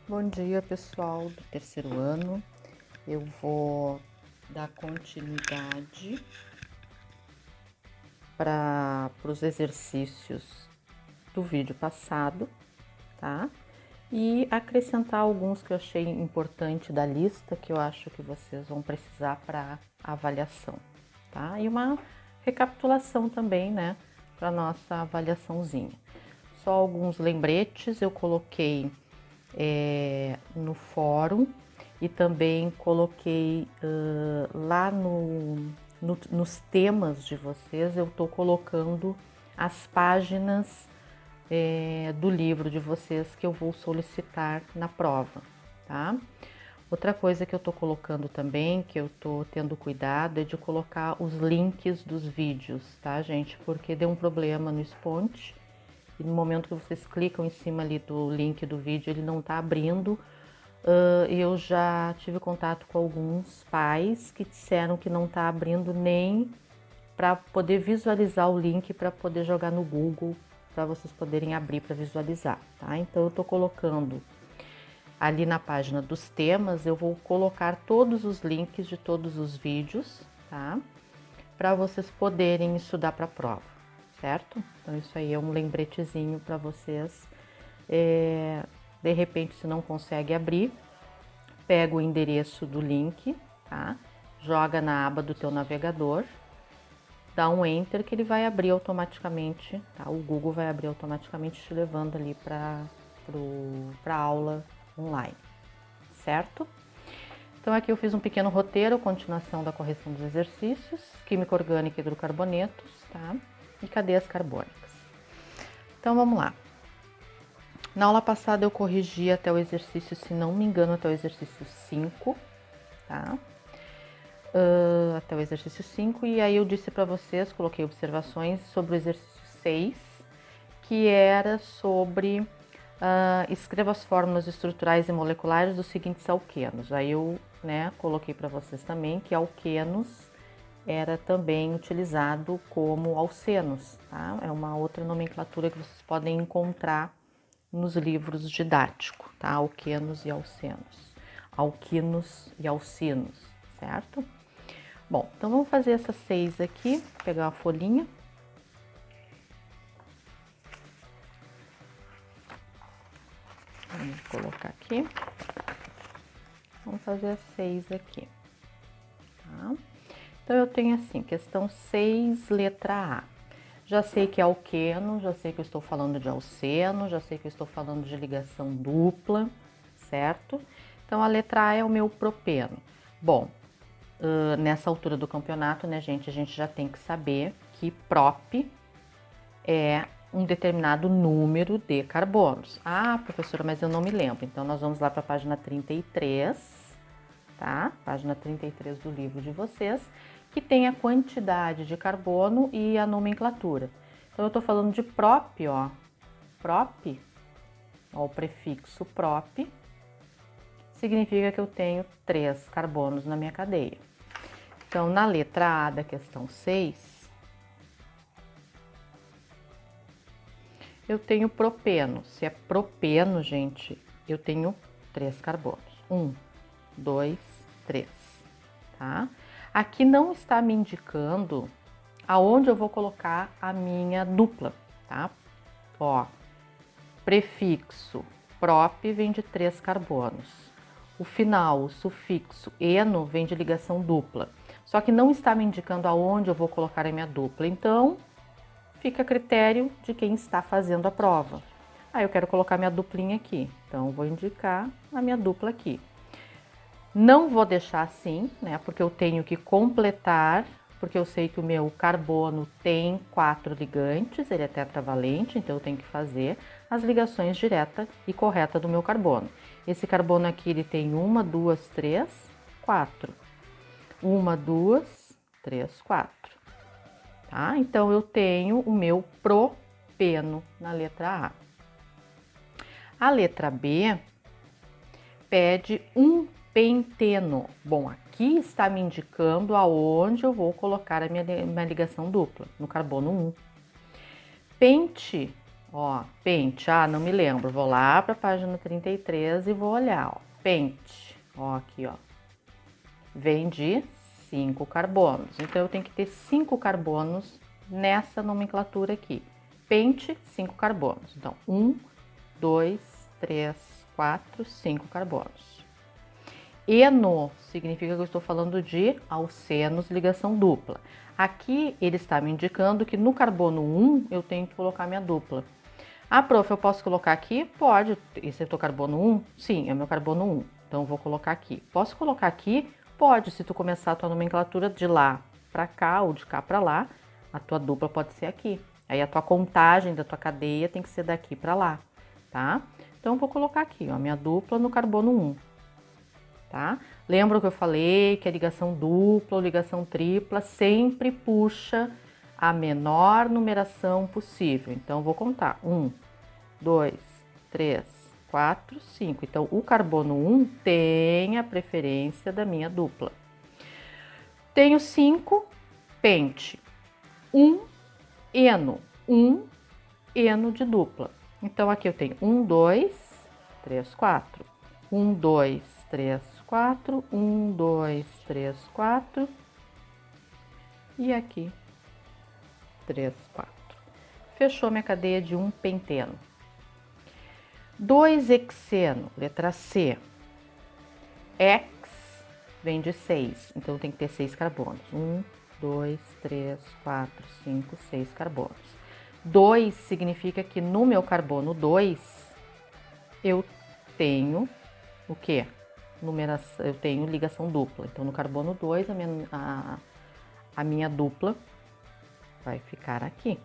Bom dia, pessoal do terceiro ano. Eu vou dar continuidade para os exercícios do vídeo passado, tá? E acrescentar alguns que eu achei importante da lista que eu acho que vocês vão precisar para avaliação, tá? E uma recapitulação também, né, para nossa avaliaçãozinha. Só alguns lembretes eu coloquei no fórum e também coloquei lá nos temas de vocês, eu estou colocando as páginas do livro de vocês que eu vou solicitar na prova, tá? Outra coisa que eu estou colocando também, que eu estou tendo cuidado, é de colocar os links dos vídeos, tá, gente? Porque deu um problema no Sponte e no momento que vocês clicam em cima ali do link do vídeo, ele não está abrindo. Eu já tive contato com alguns pais que disseram que não está abrindo nem para poder visualizar o link para poder jogar no Google, para vocês poderem abrir para visualizar, tá? Então eu estou colocando ali na página dos temas, eu vou colocar todos os links de todos os vídeos, tá? Para vocês poderem estudar para a prova, certo? Então isso aí é um lembretezinho para vocês. De repente, se não consegue abrir, pega o endereço do link, tá? Joga na aba do teu navegador, dá um enter que ele vai abrir automaticamente, tá? O Google vai abrir automaticamente te levando ali para a aula online, certo? Então aqui eu fiz um pequeno roteiro, continuação da correção dos exercícios, química orgânica e hidrocarbonetos, tá? E cadeias carbônicas. Então vamos lá. Na aula passada eu corrigi até o exercício, se não me engano, até o exercício 5, tá? Até o exercício 5, e aí eu disse para vocês, coloquei observações sobre o exercício 6, que era sobre escreva as fórmulas estruturais e moleculares dos seguintes alquenos. Aí eu, né, coloquei para vocês também que alquenos era também utilizado como alcenos, tá? É uma outra nomenclatura que vocês podem encontrar nos livros didáticos, tá? Alquenos e alcenos, alquinos e alcinos, certo? Bom, então vamos fazer essas 6 aqui, pegar uma folhinha. Vamos colocar aqui. Vamos fazer as 6 aqui, tá? Então eu tenho assim, questão 6, letra A. Já sei que é alqueno, já sei que eu estou falando de alceno, já sei que eu estou falando de ligação dupla, certo? Então a letra A é o meu propeno. Bom, nessa altura do campeonato, né, gente, a gente já tem que saber que prop é um determinado número de carbonos. Ah, professora, mas eu não me lembro. Então nós vamos lá para a página 33, tá? Página 33 do livro de vocês, que tem a quantidade de carbono e a nomenclatura. Então eu estou falando de prop, ó. Prop, ó, o prefixo prop, significa que eu tenho 3 carbonos na minha cadeia. Então, na letra A da questão 6, eu tenho propeno. Se é propeno, gente, eu tenho 3 carbonos. 1, 2, 3, tá? Aqui não está me indicando aonde eu vou colocar a minha dupla, tá? Ó, prefixo prop vem de 3 carbonos. O final, o sufixo eno, vem de ligação dupla. Só que não está me indicando aonde eu vou colocar a minha dupla. Então, fica a critério de quem está fazendo a prova. Ah, eu quero colocar minha duplinha aqui. Então, vou indicar a minha dupla aqui. Não vou deixar assim, né? Porque eu tenho que completar, porque eu sei que o meu carbono tem 4 ligantes, ele é tetravalente, então eu tenho que fazer as ligações direta e correta do meu carbono. Esse carbono aqui, ele tem 1, 2, 3, 4. 1, 2, 3, 4. Tá? Então eu tenho o meu propeno na letra A. A letra B pede um penteno. Bom, aqui está me indicando aonde eu vou colocar a minha ligação dupla, no carbono 1. Pente, Ó, pente, não me lembro. Vou lá para a página 33 e vou olhar, ó. Pente, ó, aqui, ó. Vem de 5 carbonos. Então, eu tenho que ter 5 carbonos nessa nomenclatura aqui. Pente, 5 carbonos. Então, 1, 2, 3, 4, 5 carbonos. Eno significa que eu estou falando de alcenos ligação dupla. Aqui ele está me indicando que no carbono 1 eu tenho que colocar minha dupla. Prof, eu posso colocar aqui? Pode. Esse é o teu carbono 1? Sim, é o meu carbono 1. Então eu vou colocar aqui. Posso colocar aqui? Pode. Se tu começar a tua nomenclatura de lá para cá ou de cá para lá, a tua dupla pode ser aqui. Aí a tua contagem da tua cadeia tem que ser daqui para lá, tá? Então eu vou colocar aqui, ó, minha dupla no carbono 1. Tá? Lembra que eu falei que a ligação dupla ou ligação tripla sempre puxa a menor numeração possível. Então, vou contar. 1, 2, 3, 4, 5. Então, o carbono 1 tem a preferência da minha dupla. Tenho 5, pente. 1, eno. 1, eno de dupla. Então, aqui eu tenho 1, 2, 3, 4. 1, 2, 3, 4. 1, 2, 3, 4. E aqui 3, 4. Fechou minha cadeia de 1 penteno. 2 hexeno, letra C. Hex vem de 6, então tem que ter 6 carbonos. 1, 2, 3, 4, 5, 6 carbonos. 2 significa que no meu carbono 2 eu tenho o quê? Eu tenho ligação dupla. Então, no carbono 2, a minha dupla vai ficar aqui,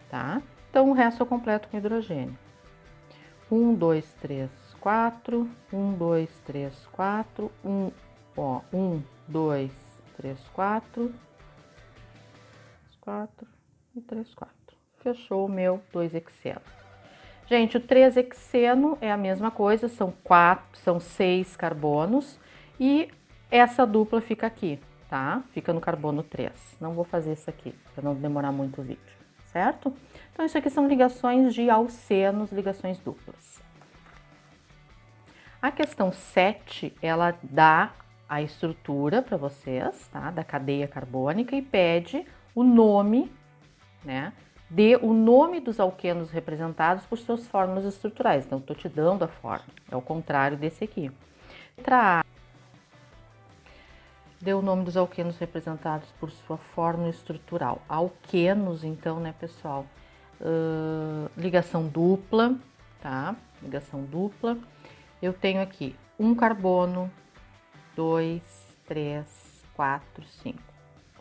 tá? Então, o resto eu completo com hidrogênio. 1, 2, 3, 4. 1, 2, 3, 4. 1, 2, 3, 4. 4 e 3, 4. Fechou o meu 2-hexeno. Gente, o 3-hexeno é a mesma coisa, são 6 carbonos e essa dupla fica aqui, tá? Fica no carbono 3. Não vou fazer isso aqui, para não demorar muito o vídeo, certo? Então, isso aqui são ligações de alcenos, ligações duplas. A questão 7, ela dá a estrutura para vocês, tá? Da cadeia carbônica e pede o nome, né? Dê o nome dos alquenos representados por suas fórmulas estruturais. Então, estou te dando a fórmula. É o contrário desse aqui. Letra A. Dê o nome dos alquenos representados por sua fórmula estrutural. Alquenos, então, né, pessoal? Ligação dupla, tá? Ligação dupla. Eu tenho aqui um carbono, 2, 3, 4, 5.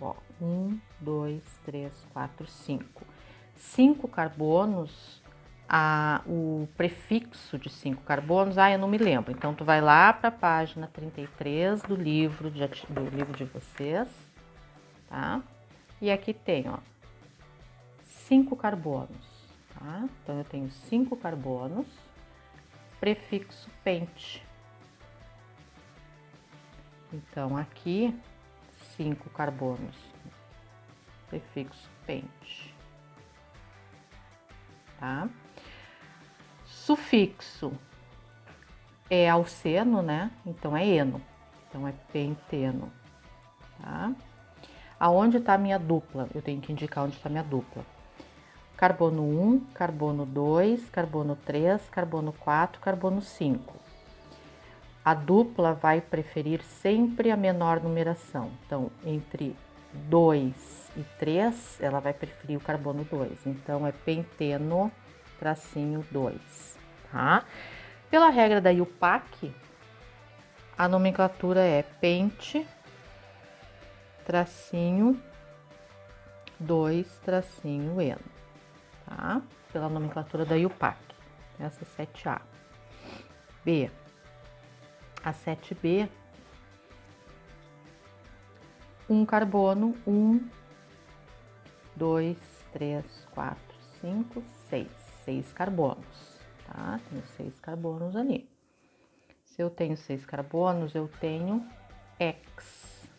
Ó, 1, 2, 3, 4, 5. 5 carbonos, o prefixo de 5 carbonos, eu não me lembro. Então, tu vai lá para a página 33 do livro de vocês, tá? E aqui tem, ó, 5 carbonos, tá? Então, eu tenho 5 carbonos, prefixo pente. Então, aqui, 5 carbonos, prefixo pente. Tá? Sufixo é alceno, né? Então é eno. Então é penteno, tá? Aonde está a minha dupla? Eu tenho que indicar onde está minha dupla. Carbono 1, carbono 2, carbono 3, carbono 4, carbono 5. A dupla vai preferir sempre a menor numeração. Então, entre 2 e 3, ela vai preferir o carbono 2. Então, é penteno, tracinho 2, tá? Pela regra da IUPAC, a nomenclatura é pente, tracinho 2, tracinho eno, tá? Pela nomenclatura da IUPAC. Essa é 7A. B. A 7B, um carbono, 1, 2, 3, 4, 5, 6. 6 carbonos, tá? Tenho 6 carbonos ali. Se eu tenho 6 carbonos, eu tenho X.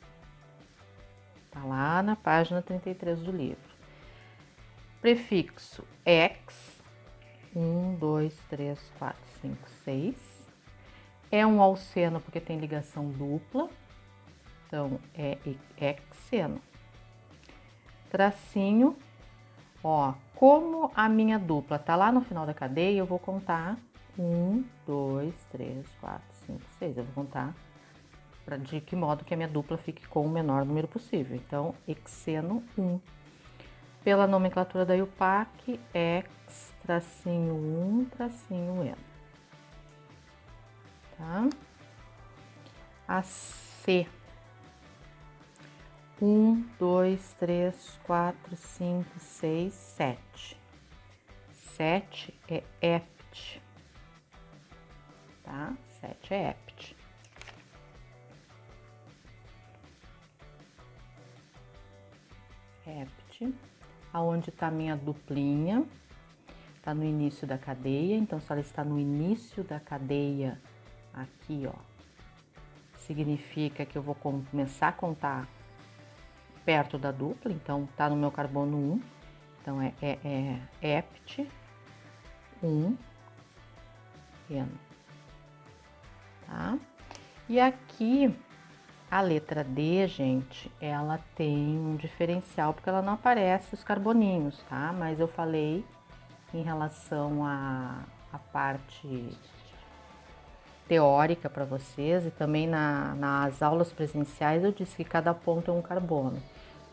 Tá lá na página 33 do livro. Prefixo ex, 1, 2, 3, 4, 5, 6. É um alceno porque tem ligação dupla, então é hexeno. Tracinho, ó, como a minha dupla tá lá no final da cadeia, eu vou contar 1, 2, 3, 4, 5, 6. Eu vou contar de que modo que a minha dupla fique com o menor número possível. Então, hexeno 1. Pela nomenclatura da IUPAC, X, tracinho 1, tracinho N. Tá? A C. 1, 2, 3, 4, 5, 6, 7. 7 é EPT. Tá? 7 é EPT. EPT. Aonde está a minha duplinha? Está no início da cadeia. Então, se ela está no início da cadeia, aqui, ó, significa que eu vou começar a contar perto da dupla. Então, tá no meu carbono 1. Então, é EPT 1 Eno. Tá? E aqui, a letra D, gente, ela tem um diferencial, porque ela não aparece os carboninhos, tá? Mas eu falei em relação à parte teórica para vocês, e também nas aulas presenciais eu disse que cada ponto é um carbono.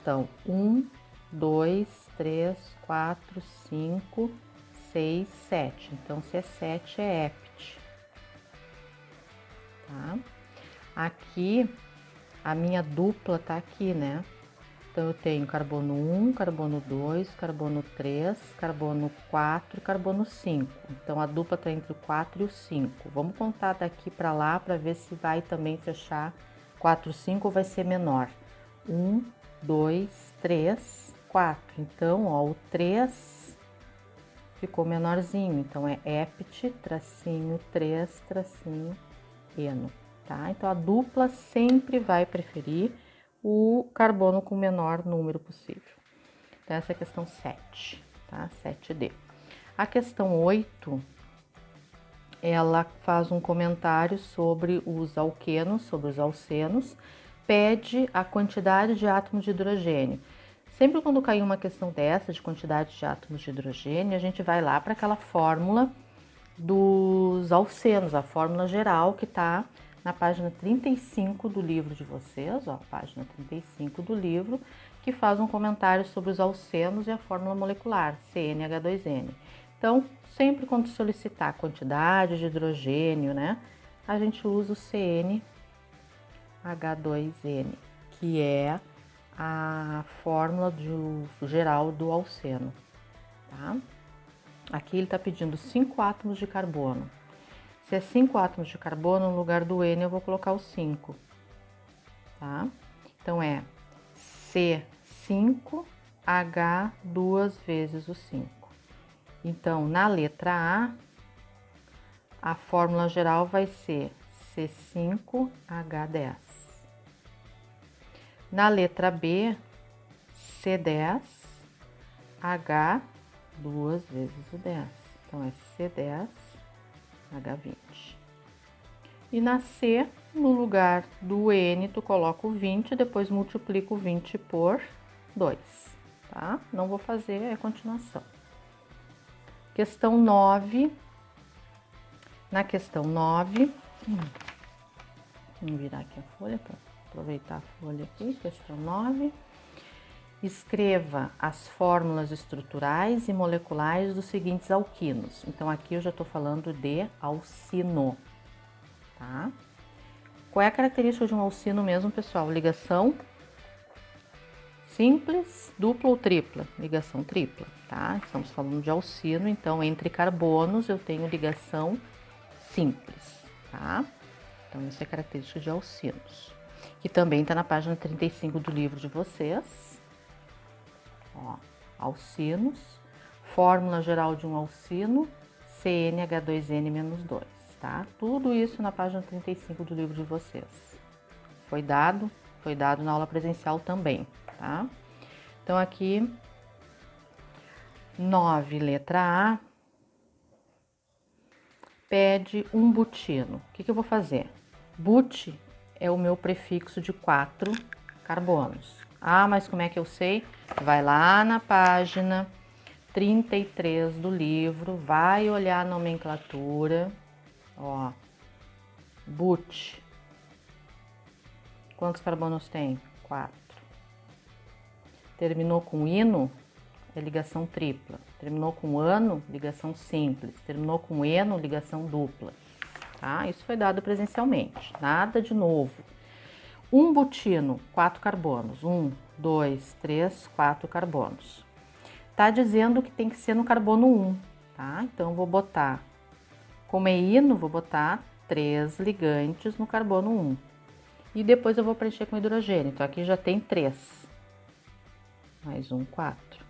Então, 1, 2, 3, 4, 5, 6, 7. Então, se é 7 é EPT. Tá? Aqui, a minha dupla tá aqui, né? Então, eu tenho carbono 1, carbono 2, carbono 3, carbono 4 e carbono 5. Então, a dupla tá entre o 4 e o 5. Vamos contar daqui para lá para ver se vai também fechar 4, 5 ou vai ser menor. 1, 2, 3, 4. Então, ó, o 3 ficou menorzinho. Então, é EPT, tracinho 3, tracinho Eno. Tá? Então, a dupla sempre vai preferir o carbono com o menor número possível. Então, essa é a questão 7, tá? 7D. A questão 8, ela faz um comentário sobre os alquenos, sobre os alcenos, pede a quantidade de átomos de hidrogênio. Sempre quando cair uma questão dessa, de quantidade de átomos de hidrogênio, a gente vai lá para aquela fórmula dos alcenos, a fórmula geral que está na página 35 do livro de vocês, ó, página 35 do livro, que faz um comentário sobre os alcenos e a fórmula molecular, CnH2n. Então, sempre quando solicitar quantidade de hidrogênio, né, a gente usa o CnH2n, que é a fórmula geral do alceno, tá? Aqui ele está pedindo 5 átomos de carbono. Se é 5 átomos de carbono, no lugar do N eu vou colocar o 5, tá? Então, é C5H duas vezes o 5. Então, na letra A fórmula geral vai ser C5H10. Na letra B, C10H duas vezes o 10. Então, é C10H20. E na C, no lugar do N, tu coloca o 20, depois multiplica o 20 por 2, tá? Não vou fazer a continuação. Questão 9. Na questão 9, vamos virar aqui a folha para aproveitar a folha aqui. Questão 9. Escreva as fórmulas estruturais e moleculares dos seguintes alquinos. Então, aqui eu já estou falando de alcino, tá? Qual é a característica de um alcino mesmo, pessoal? Ligação simples, dupla ou tripla? Ligação tripla, tá? Estamos falando de alcino, então, entre carbonos eu tenho ligação simples, tá? Então, isso é característica de alcinos, que também está na página 35 do livro de vocês. Ó, alcinos, fórmula geral de um alcino, CnH2n-2, tá? Tudo isso na página 35 do livro de vocês. Foi dado na aula presencial também, tá? Então, aqui, 9, letra A, pede um butino. O que eu vou fazer? But é o meu prefixo de 4 carbonos. Ah, mas como é que eu sei? Vai lá na página 33 do livro, vai olhar a nomenclatura, ó, but. Quantos carbonos tem? 4. Terminou com ino, é ligação tripla. Terminou com ano, ligação simples. Terminou com eno, ligação dupla. Tá? Isso foi dado presencialmente, nada de novo. Um butino, 4 carbonos. 1, 2, 3, 4 carbonos. Tá dizendo que tem que ser no carbono 1, tá? Então, vou botar, como é ino, vou botar 3 ligantes no carbono 1. E depois eu vou preencher com hidrogênio. Então, aqui já tem 3. Mais um, 4.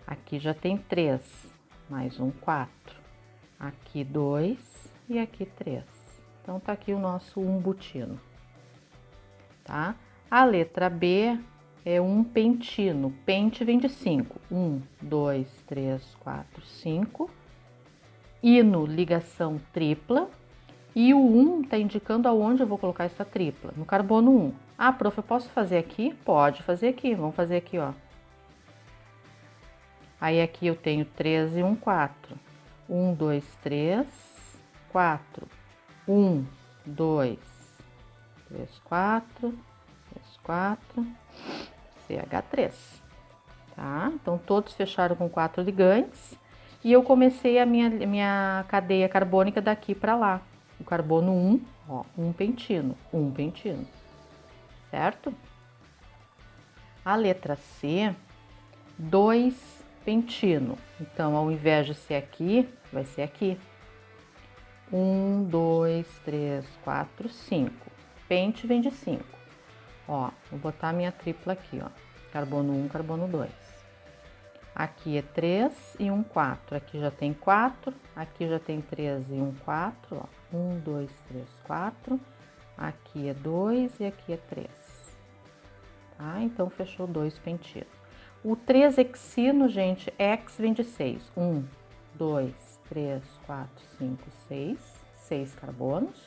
Aqui já tem 3. Mais um, 4. Aqui 2 e aqui 3. Então, tá aqui o nosso 1-butino, tá? A letra B é um pentino. Pente vem de 5. 1, 2, 3, 4, 5. Ino, ligação tripla. E o 1 está indicando aonde eu vou colocar essa tripla. No carbono 1. Ah, prof, eu posso fazer aqui? Pode fazer aqui. Vamos fazer aqui, ó. Aí aqui eu tenho 3 e 1, 4. 1, 2, 3, 4. 1, 2, 3, 4, 3, 4, CH3, tá? Então, todos fecharam com 4 ligantes e eu comecei a minha cadeia carbônica daqui para lá. O carbono 1, ó, um pentino, certo? A letra C, 2 pentino. Então, ao invés de ser aqui, vai ser aqui. 1, 2, 3, 4, 5. Pente vem de 5. Ó, vou botar a minha tripla aqui, ó. Carbono 1, carbono 2. Aqui é 3 e 1, 4. Aqui já tem 4. Aqui já tem 3 e 1, 4. Ó. 1, 2, 3, 4. Aqui é 2 e aqui é 3. Tá? Então, fechou 2 pentino. O 3-hexino, gente, hex vem de 6. 1, 2, 3, 4, 5, 6. 6 carbonos.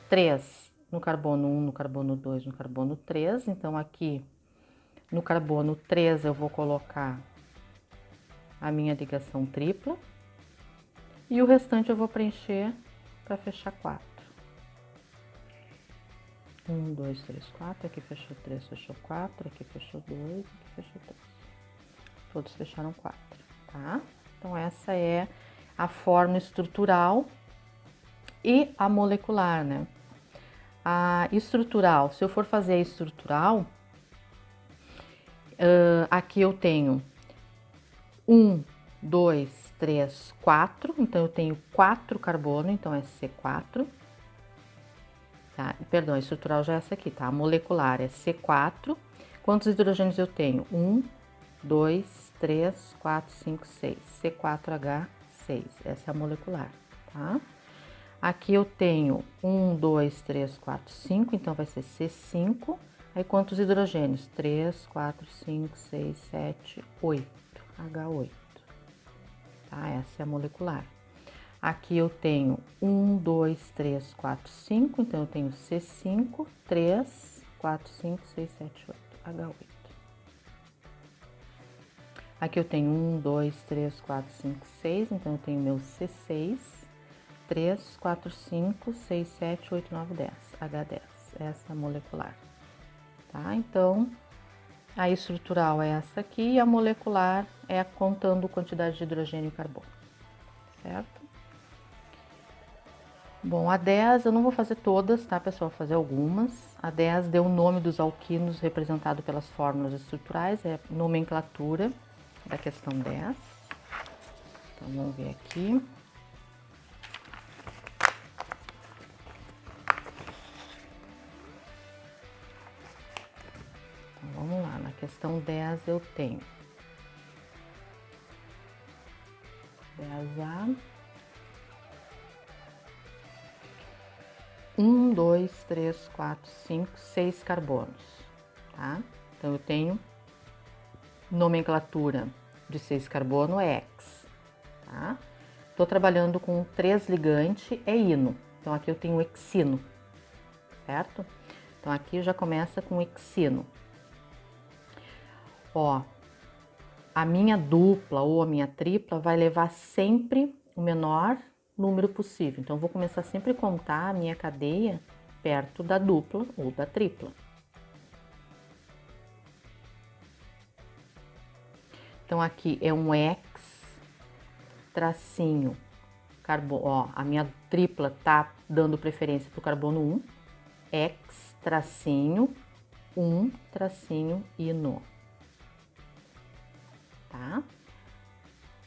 3 no carbono 1, no carbono 2, no carbono 3. Então, aqui no carbono 3 eu vou colocar a minha ligação tripla. E o restante eu vou preencher para fechar 4. 1, 2, 3, 4. Aqui fechou 3, fechou 4. Aqui fechou 2, aqui fechou 3. Todos fecharam 4, tá? Então, essa é a forma estrutural e a molecular, né? A estrutural, se eu for fazer a estrutural, aqui eu tenho 1, 2, 3, 4, então eu tenho 4 carbono, então é C4, tá? Perdão, a estrutural já é essa aqui, tá? A molecular é C4. Quantos hidrogênios eu tenho? 1, 2, 3, 4, 5, 6. C4H6, essa é a molecular, tá? Aqui eu tenho 1, 2, 3, 4, 5, então vai ser C5. Aí quantos hidrogênios? 3, 4, 5, 6, 7, 8. H8. Tá? Essa é a molecular. Aqui eu tenho 1, 2, 3, 4, 5. Então eu tenho C5, 3, 4, 5, 6, 7, 8. H8. Aqui eu tenho 1, 2, 3, 4, 5, 6. Então eu tenho meu C6. 3, 4, 5, 6, 7, 8, 9, 10. H10. Essa é a molecular. Tá? Então, a estrutural é essa aqui e a molecular é contando quantidade de hidrogênio e carbono. Certo? Bom, a 10 eu não vou fazer todas, tá, pessoal? Vou fazer algumas. A 10 deu o nome dos alquinos representado pelas fórmulas estruturais, é nomenclatura da questão 10. Então, vamos ver aqui. Vamos lá, na questão 10 eu tenho 10A, 1, 2, 3, 4, 5, 6 carbonos, tá? Então, eu tenho nomenclatura de 6 carbono é X, tá? Tô trabalhando com 3 ligante, é hino. Então, aqui eu tenho hexino, certo? Então, aqui já começa com hexino. Ó, a minha dupla ou a minha tripla vai levar sempre o menor número possível. Então, eu vou começar sempre a contar a minha cadeia perto da dupla ou da tripla. Então, aqui é um X, tracinho, carbono, ó, a minha tripla tá dando preferência para o carbono 1, X, tracinho, 1, tracinho, hino, tá?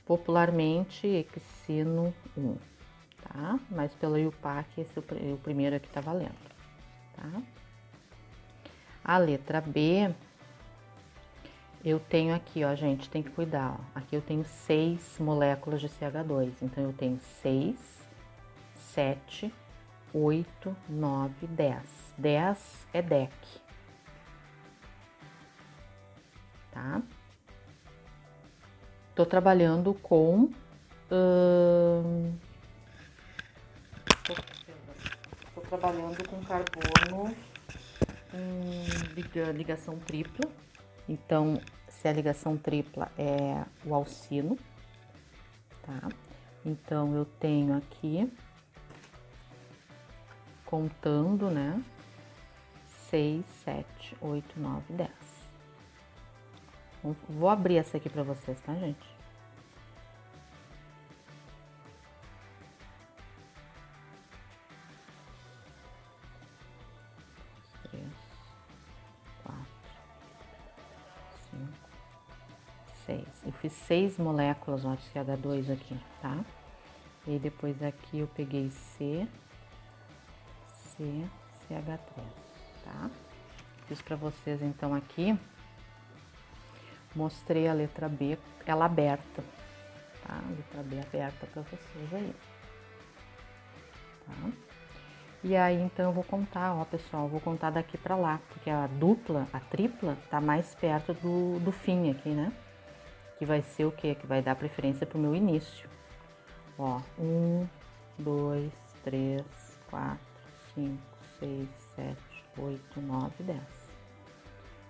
Popularmente, hexino 1, tá? Mas pela IUPAC, esse é o primeiro aqui tá valendo, tá? A letra B, eu tenho aqui, ó, gente, tem que cuidar, ó. Aqui eu tenho 6 moléculas de CH2, então eu tenho 6, 7, 8, 9, 10. 10 é DEC, tá? Tô trabalhando com... Tô trabalhando com carbono ligação tripla. Então, se a ligação tripla é o alcino, tá? Então, eu tenho aqui, contando, né? 6, 7, 8, 9, 10. Vou abrir essa aqui pra vocês, tá, gente? Eu fiz 6 moléculas ó, de CH2 aqui, tá? E depois aqui eu peguei C, CH3, tá? Fiz pra vocês então aqui, mostrei a letra B, ela aberta, tá? A letra B aberta pra vocês aí, tá? E aí então eu vou contar, ó pessoal, eu vou contar daqui pra lá, porque a dupla, a tripla, tá mais perto do fim aqui, né? Que vai ser o quê? Que vai dar preferência pro meu início. Ó, 1, 2, 3, 4, 5, 6, 7, 8, 9, 10.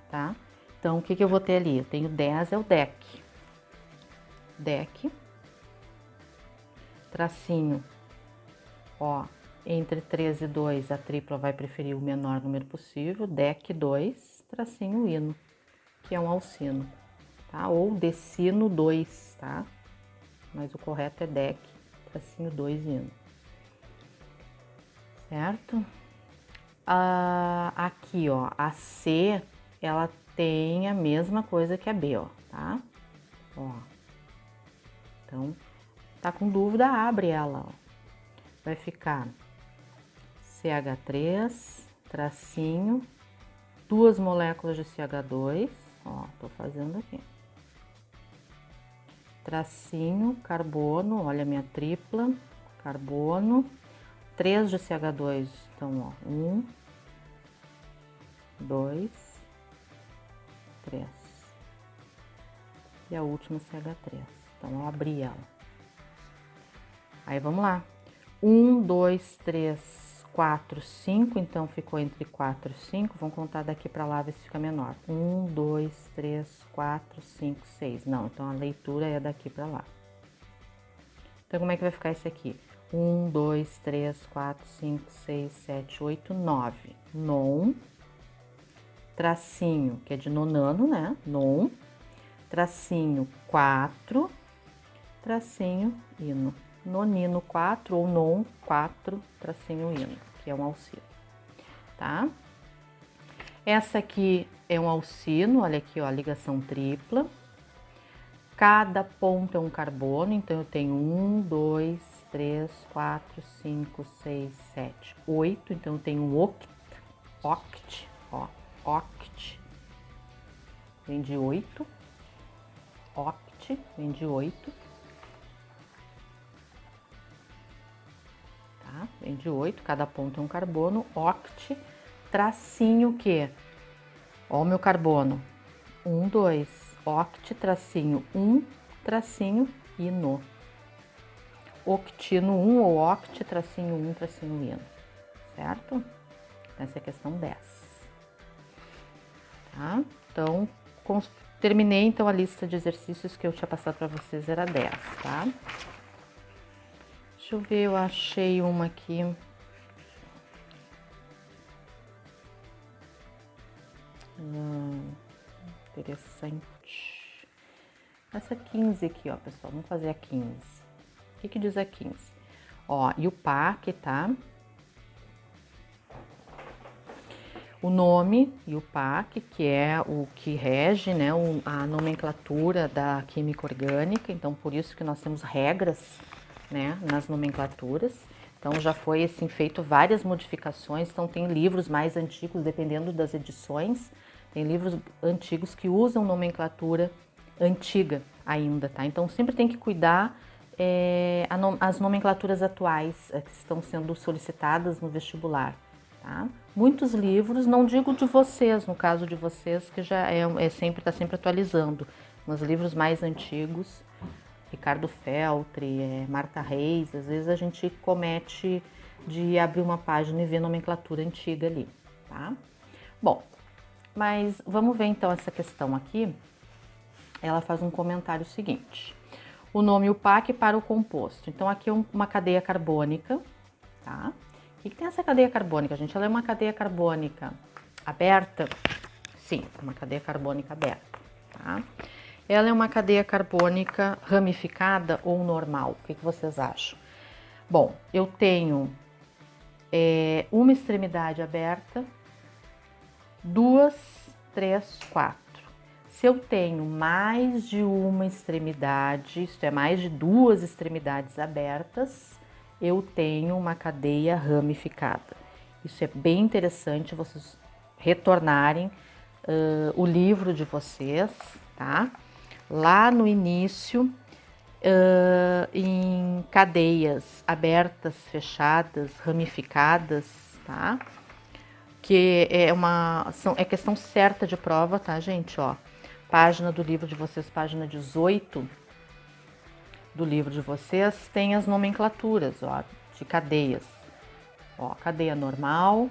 Tá? Então, o que eu vou ter ali? Eu tenho 10, é o DEC. DEC. Tracinho. Ó, entre 3 e 2, a tripla vai preferir o menor número possível. DEC 2, tracinho hino, que é um alcino. Tá? Ou decino 2, tá? Mas o correto é DEC, tracinho 2 hino. Certo? Aqui, ó, a C, ela tem a mesma coisa que a B, ó, tá? Ó. Então, tá com dúvida, abre ela, ó. Vai ficar CH3, tracinho, 2 moléculas de CH2, ó, tô fazendo aqui. Tracinho, carbono, olha a minha tripla, carbono, 3 de CH2, então, ó, 1, 2, 3. E a última CH3. Então, eu abri ela. Aí, vamos lá. 1, 2, 3, 4, 5. Então, ficou entre 4 e 5. Vamos contar daqui pra lá, ver se fica menor. 1, 2, 3, 4, 5, 6. Não, então a leitura é daqui pra lá. Então, como é que vai ficar esse aqui? 1, 2, 3, 4, 5, 6, 7, 8, 9. Non. Tracinho, que é de nonano, né? Non. Tracinho 4. Tracinho hino. Nonino 4 ou non 4, tracinho hino, que é um alcino, tá? Essa aqui é um alcino, olha aqui, ó, ligação tripla. Cada ponto é um carbono, então eu tenho 1, 2, 3, 4, 5, 6, 7, 8. Então eu tenho um oct, ó, oct, vem de 8. Oct, vem de 8. Tá? Vem de 8, cada ponto é um carbono. Oct, tracinho o quê? Ó o meu carbono. 1, 2. Oct, tracinho 1, tracinho ino. Octino 1 ou oct, tracinho 1, tracinho ino, certo? Essa é a questão 10. Tá? Então, terminei então a lista de exercícios que eu tinha passado para vocês, era 10, tá? Deixa eu ver, eu achei uma aqui. Interessante. Essa 15 aqui, ó, pessoal, vamos fazer a 15. O que diz a 15? Ó, e o PAC, tá? O nome e o PAC, que é o que rege, né, a nomenclatura da química orgânica, então por isso que nós temos regras, né, nas nomenclaturas. Então já foi assim feito várias modificações, então tem livros mais antigos, dependendo das edições, tem livros antigos que usam nomenclatura antiga ainda, tá? Então sempre tem que cuidar as nomenclaturas atuais que estão sendo solicitadas no vestibular, tá? Muitos livros, não digo de vocês, no caso de vocês que já está sempre atualizando, mas livros mais antigos, Ricardo Feltri, Marta Reis, às vezes a gente comete de abrir uma página e ver nomenclatura antiga ali, tá? Bom, mas vamos ver então essa questão aqui. Ela faz um comentário seguinte: o nome e o PAC para o composto. Então aqui é uma cadeia carbônica, tá? O que tem essa cadeia carbônica, gente? Ela é uma cadeia carbônica aberta? Sim, uma cadeia carbônica aberta, tá? Ela é uma cadeia carbônica ramificada ou normal? O que vocês acham? Bom, eu tenho uma extremidade aberta, 2, 3, 4. Se eu tenho mais de uma extremidade, isto é, mais de 2 extremidades abertas, eu tenho uma cadeia ramificada. Isso é bem interessante vocês retornarem o livro de vocês, tá? Lá no início, em cadeias abertas, fechadas, ramificadas, tá? Que é questão certa de prova, tá, gente? Ó, página do livro de vocês, página 18 do livro de vocês, tem as nomenclaturas, ó, de cadeias. Ó, cadeia normal,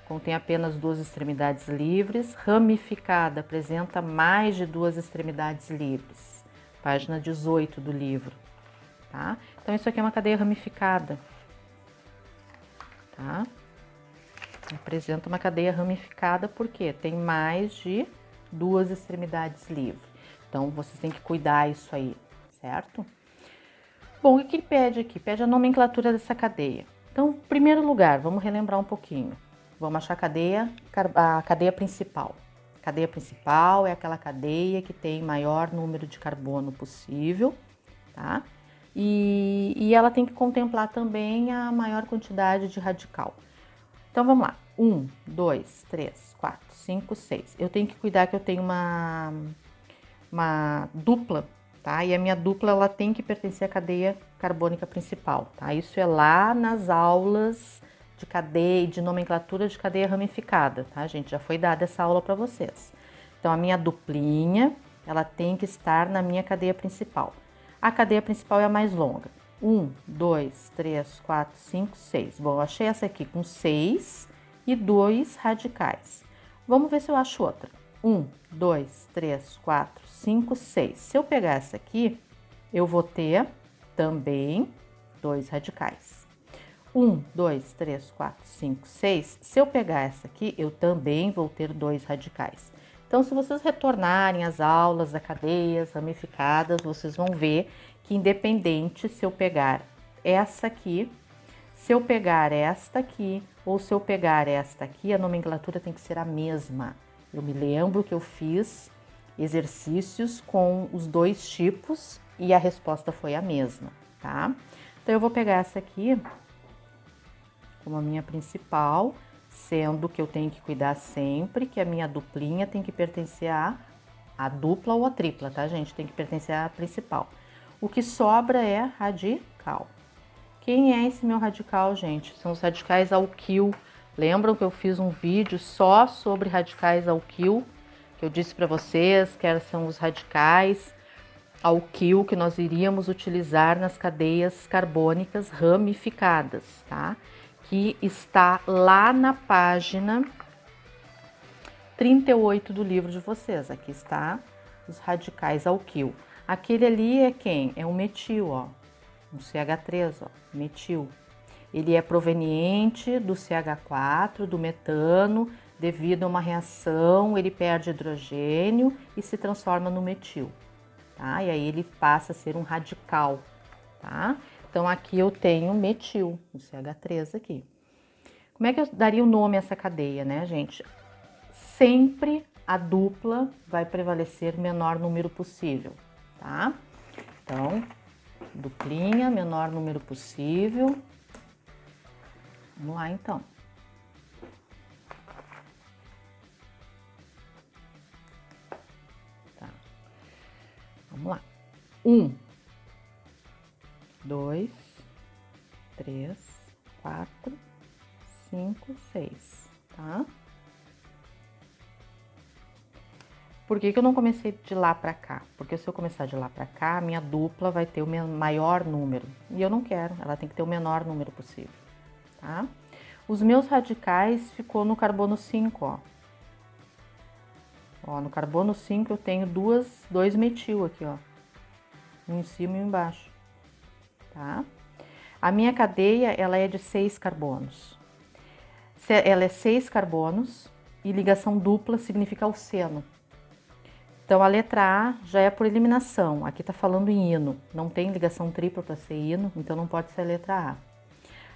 contém apenas 2 extremidades livres, ramificada, apresenta mais de 2 extremidades livres. Página 18 do livro, tá? Então, isso aqui é uma cadeia ramificada, tá? Apresenta uma cadeia ramificada porque tem mais de 2 extremidades livres. Então, vocês têm que cuidar isso aí, certo? Bom, o que ele pede aqui? Pede a nomenclatura dessa cadeia. Então, em primeiro lugar, vamos relembrar um pouquinho. Vamos achar a cadeia principal. A cadeia principal é aquela cadeia que tem maior número de carbono possível, tá? E ela tem que contemplar também a maior quantidade de radical. Então, vamos lá. 1, 2, 3, 4, 5, 6. Eu tenho que cuidar que eu tenho uma dupla, tá? E a minha dupla, ela tem que pertencer à cadeia carbônica principal, tá? Isso é lá nas aulas de cadeia, de nomenclatura de cadeia ramificada, tá, gente? Já foi dada essa aula para vocês. Então, a minha duplinha, ela tem que estar na minha cadeia principal. A cadeia principal é a mais longa. 1, 2, 3, 4, 5, 6. Bom, eu achei essa aqui com 6 e 2 radicais. Vamos ver se eu acho outra. 1, 2, 3, 4, 5, 6. Se eu pegar essa aqui, eu vou ter também 2 radicais. 1, 2, 3, 4, 5, 6. Se eu pegar essa aqui, eu também vou ter 2 radicais. Então, se vocês retornarem às aulas da cadeias ramificadas, vocês vão ver que independente se eu pegar essa aqui, se eu pegar esta aqui ou se eu pegar esta aqui, a nomenclatura tem que ser a mesma. Eu me lembro que eu fiz exercícios com os 2 tipos e a resposta foi a mesma, tá? Então, eu vou pegar essa aqui como a minha principal, sendo que eu tenho que cuidar sempre que a minha duplinha tem que pertencer à dupla ou à tripla, tá, gente? Tem que pertencer à principal. O que sobra é radical. Quem é esse meu radical, gente? São os radicais alquil. Lembram que eu fiz um vídeo só sobre radicais alquil? Que eu disse para vocês que são os radicais alquil que nós iríamos utilizar nas cadeias carbônicas ramificadas, tá? Que está lá na página 38 do livro de vocês. Aqui está os radicais alquil. Aquele ali é quem? É um metil, ó. Um CH3, ó, metil. Ele é proveniente do CH4, do metano, devido a uma reação, ele perde hidrogênio e se transforma no metil, tá? E aí ele passa a ser um radical, tá? Então aqui eu tenho metil, o CH3 aqui. Como é que eu daria o nome a essa cadeia, né, gente? Sempre a dupla vai prevalecer o menor número possível, tá? Então, duplinha, menor número possível. Vamos lá, então. Tá. Vamos lá. 1, 2, 3, 4, 5, 6, tá? Por que eu não comecei de lá para cá? Porque se eu começar de lá para cá, a minha dupla vai ter o maior número. E eu não quero, ela tem que ter o menor número possível, tá? Os meus radicais ficou no carbono 5, ó. Ó, no carbono 5 eu tenho dois metil aqui, ó. Um em cima e um embaixo, tá? A minha cadeia, ela é de 6 carbonos. Ela é 6 carbonos e ligação dupla significa alceno. Então, a letra A já é por eliminação. Aqui tá falando em íno. Não tem ligação tripla para ser íno, então não pode ser a letra A.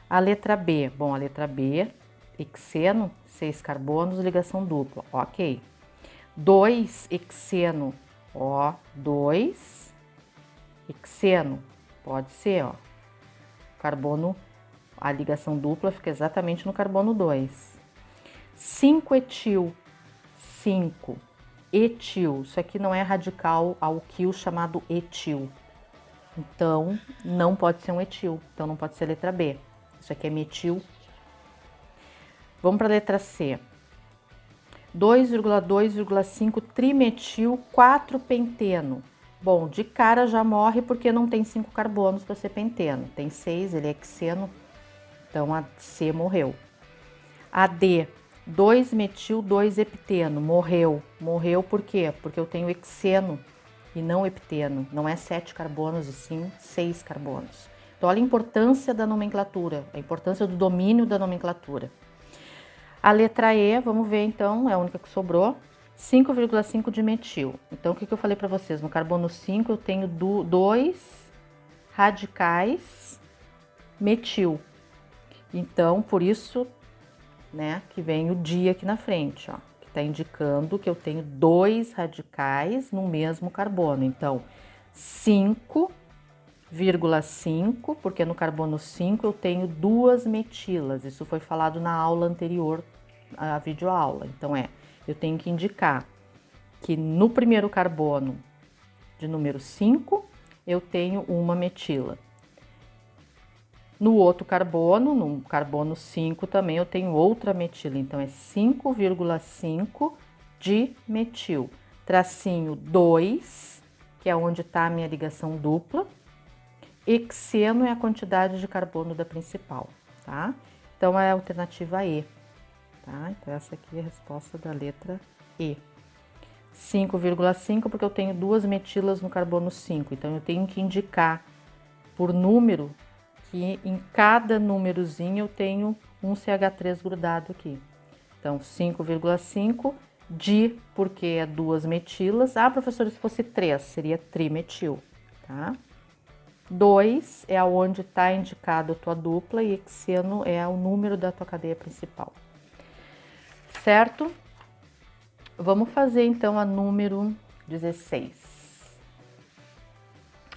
A letra B, bom, a letra B, hexeno, 6 carbonos, ligação dupla, ok. 2 hexeno, ó, 2 hexeno, pode ser, ó. Carbono, a ligação dupla fica exatamente no carbono 2. 5 etil, 5 etil, isso aqui não é radical alquil chamado etil. Então, não pode ser um etil, então não pode ser letra B. Isso aqui é metil. Vamos para a letra C. 2,2,5 trimetil 4-penteno. Bom, de cara já morre porque não tem 5 carbonos para ser penteno. Tem 6, ele é hexeno, então a C morreu. A D, 2-metil 2-hepteno, morreu. Morreu por quê? Porque eu tenho hexeno e não hepteno. Não é 7 carbonos e sim 6 carbonos. Então, olha a importância da nomenclatura, a importância do domínio da nomenclatura. A letra E, vamos ver então, é a única que sobrou, 5,5 de metil. Então, o que eu falei para vocês? No carbono 5 eu tenho 2 radicais metil. Então, por isso, né, que vem o dia aqui na frente, ó, que está indicando que eu tenho 2 radicais no mesmo carbono. Então, 5,5, porque no carbono 5 eu tenho 2 metilas. Isso foi falado na aula anterior, a videoaula. Então, eu tenho que indicar que no primeiro carbono de número 5, eu tenho uma metila. No outro carbono, no carbono 5 também, eu tenho outra metila. Então, é 5,5 de metil. Tracinho 2, que é onde está a minha ligação dupla. Hexeno é a quantidade de carbono da principal, tá? Então, é a alternativa E, tá? Então, essa aqui é a resposta da letra E. 5,5 porque eu tenho 2 metilas no carbono 5, então eu tenho que indicar por número que em cada númerozinho eu tenho um CH3 grudado aqui. Então, 5,5 di, porque é 2 metilas. Ah, professora, se fosse 3, seria trimetil, tá? 2 é aonde está indicado a tua dupla e hexeno é o número da tua cadeia principal. Certo? Vamos fazer então a número 16.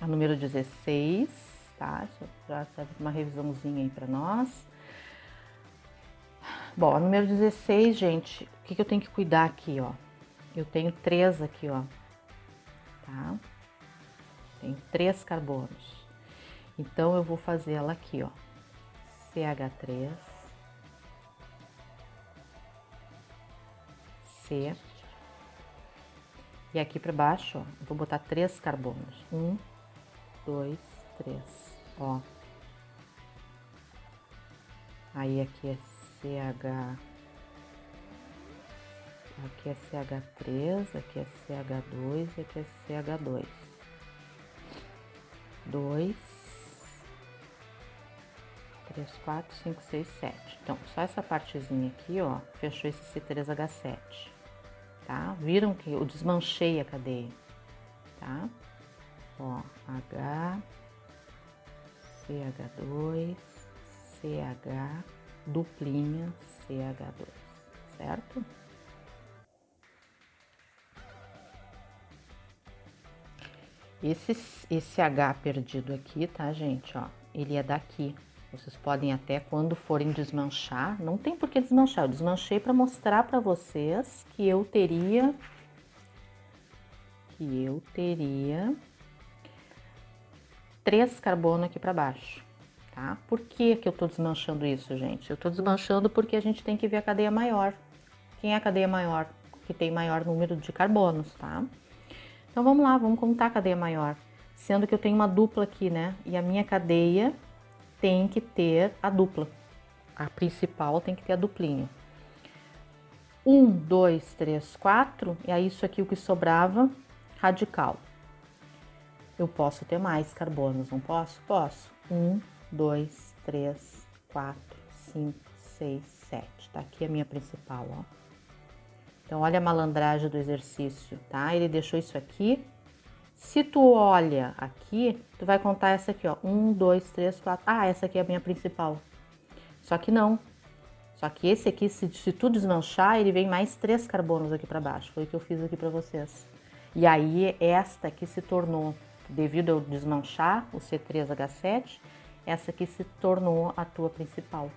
A número 16, tá? Já serve uma revisãozinha aí para nós. Bom, a número 16, gente, o que eu tenho que cuidar aqui, ó? Eu tenho 3 aqui, ó, tá? Tem 3 carbonos. Então, eu vou fazer ela aqui, ó. CH3, C, E aqui para baixo, ó, eu vou botar 3 carbonos. 1, 2, 3, ó. Aí aqui é CH, aqui é CH3, aqui é CH2 e aqui é CH2. 2, 3, 4, 5, 6, 7. Então, só essa partezinha aqui, ó, fechou esse C3H7, tá? Viram que eu desmanchei a cadeia, tá? Ó, H, CH2, CH, duplinha, CH2, certo? Esse H perdido aqui, tá, gente, ó, ele é daqui. Vocês podem até, quando forem desmanchar, não tem por que desmanchar, eu desmanchei para mostrar para vocês que eu teria 3 carbono aqui para baixo, tá? Por que que eu tô desmanchando isso, gente? Eu tô desmanchando porque a gente tem que ver a cadeia maior. Quem é a cadeia maior? Que tem maior número de carbonos, tá? Então vamos lá, vamos contar a cadeia maior. Sendo que eu tenho uma dupla aqui, né? E a minha cadeia tem que ter a dupla. A principal tem que ter a duplinha. 1, 2, 3, 4, e aí isso aqui o que sobrava, radical. Eu posso ter mais carbonos, não posso? Posso. 1, 2, 3, 4, 5, 6, 7. Tá aqui a minha principal, ó. Então, olha a malandragem do exercício, tá? Ele deixou isso aqui. Se tu olha aqui, tu vai contar essa aqui, ó. 1, 2, 3, 4. Ah, essa aqui é a minha principal. Só que não. Só que esse aqui, se tu desmanchar, ele vem mais 3 carbonos aqui para baixo. Foi o que eu fiz aqui para vocês. E aí, esta aqui se tornou, devido ao desmanchar o C3H7, essa aqui se tornou a tua principal.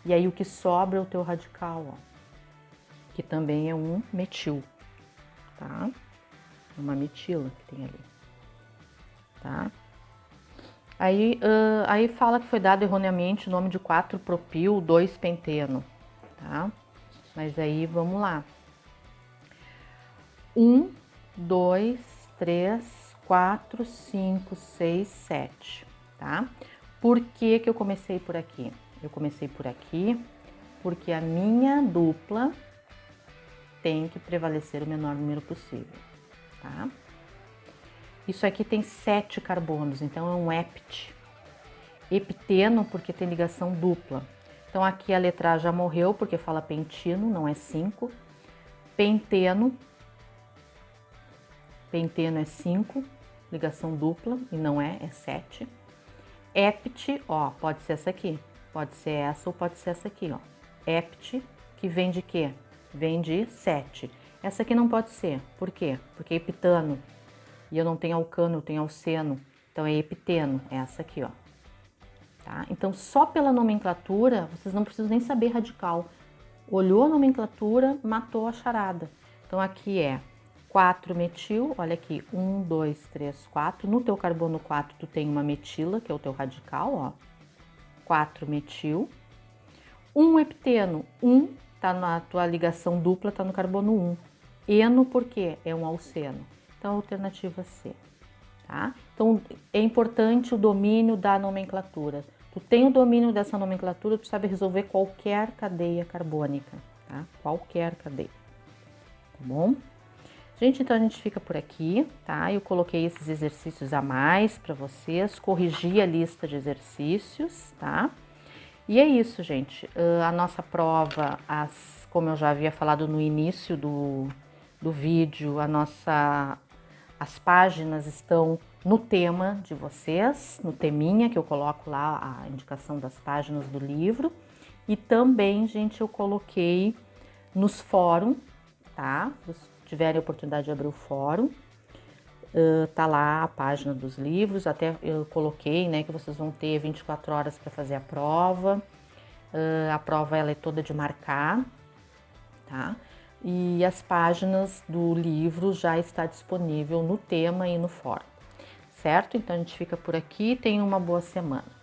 E aí, o que sobra é o teu radical, ó. Que também é um metil, tá? Uma metila que tem ali, tá? Aí fala que foi dado erroneamente o nome de 4-propil 2-penteno, tá? Mas aí vamos lá. 1, 2, 3, 4, 5, 6, 7, tá? Por que que eu comecei por aqui? Eu comecei por aqui porque a minha dupla tem que prevalecer o menor número possível, tá? Isso aqui tem 7 carbonos, então é um hept. Hepteno porque tem ligação dupla. Então aqui a letra A já morreu porque fala pentino, não é 5. Penteno é 5, ligação dupla, e não é 7. Hept, ó, pode ser essa aqui, pode ser essa ou pode ser essa aqui, ó. Hept, que vem de quê? Vem de 7. Essa aqui não pode ser. Por quê? Porque é heptano. E eu não tenho alcano, eu tenho alceno. Então é hepteno, é essa aqui, ó. Tá? Então só pela nomenclatura, vocês não precisam nem saber radical. Olhou a nomenclatura, matou a charada. Então aqui é 4-metil, olha aqui, 1, 2, 3, 4. No teu carbono 4 tu tem uma metila, que é o teu radical, ó. 4-metil. 1 hepteno, 1 tá na tua ligação dupla, tá no carbono 1. Eno, por quê? É um alceno. Então, alternativa C, tá? Então, é importante o domínio da nomenclatura. Tu tem o domínio dessa nomenclatura, tu sabe resolver qualquer cadeia carbônica, tá? Qualquer cadeia, tá bom? Gente, então a gente fica por aqui, tá? Eu coloquei esses exercícios a mais para vocês, corrigi a lista de exercícios, tá? E é isso, gente. A nossa prova, como eu já havia falado no início do vídeo, as páginas estão no tema de vocês, no teminha, que eu coloco lá a indicação das páginas do livro. E também, gente, eu coloquei nos fóruns, tá? Se tiverem a oportunidade de abrir o fórum, tá lá a página dos livros, até eu coloquei, né, que vocês vão ter 24 horas para fazer a prova. A prova ela é toda de marcar, tá? E as páginas do livro já está disponível no tema e no fórum, certo? Então a gente fica por aqui, tenha uma boa semana.